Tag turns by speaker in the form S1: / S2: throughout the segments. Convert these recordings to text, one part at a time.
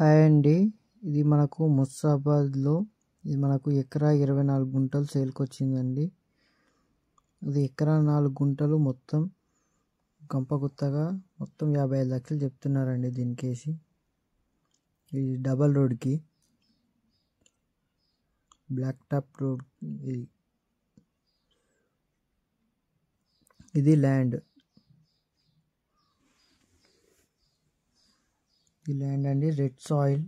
S1: Hi అండి. ఇది మనకు ముస్తాబాద్లో ఇది మనకు ఎకరా 24 గుంటలు సేల్కి వచ్చిందండి. ఇది ఎకరా 4 గుంటలు మొత్తం గంపగుత్తగా మొత్తం 55 లక్షలు చెప్తున్నారండి దీనికేసి. ఇది డబల్ రోడ్కి బ్లాక్ టాప్ రోడ్. ఇది ల్యాండ్. ఈ ల్యాండ్ అండి రెడ్ సాయిల్.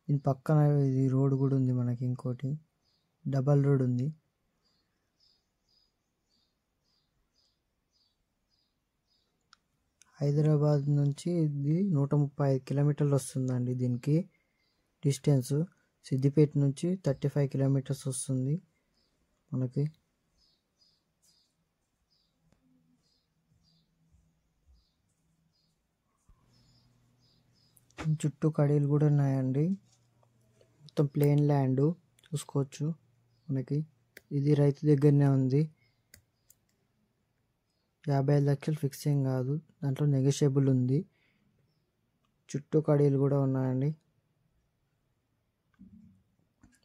S1: దీని పక్కన ఇది రోడ్ కూడా ఉంది, మనకి ఇంకోటి డబల్ రోడ్ ఉంది. హైదరాబాద్ నుంచి ఇది 135 కిలోమీటర్లు వస్తుందండి దీనికి డిస్టెన్స్. సిద్దిపేట నుంచి 35 కిలోమీటర్స్ వస్తుంది మనకి. చుట్టూ కడీలు కూడా ఉన్నాయండి. మొత్తం ప్లేన్ ల్యాండ్ చూసుకోవచ్చు మనకి. ఇది రైతు దగ్గరనే ఉంది. 55 లక్షలు ఫిక్సింగ్ కాదు, దాంట్లో నెగోషియబుల్ ఉంది. చుట్టూ కడీలు కూడా ఉన్నాయండి.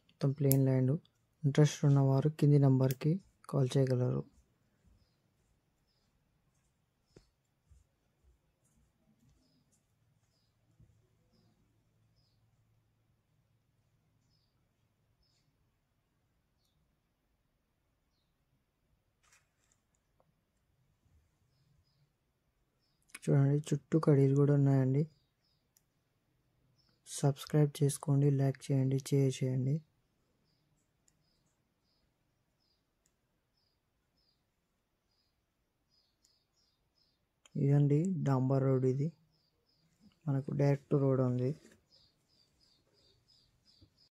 S1: మొత్తం ప్లేన్ ల్యాండ్. ఇంట్రెస్ట్ ఉన్నవారు కింది నంబర్కి కాల్ చేయగలరు. చూడండి, చుట్టూ కడీలు కూడా ఉన్నాయండి. సబ్స్క్రైబ్ చేసుకోండి, లైక్ చేయండి, షేర్ చేయండి. ఇదండి డాంబర్ రోడ్. ఇది మనకు డైరెక్ట్ రోడ్ ఉంది.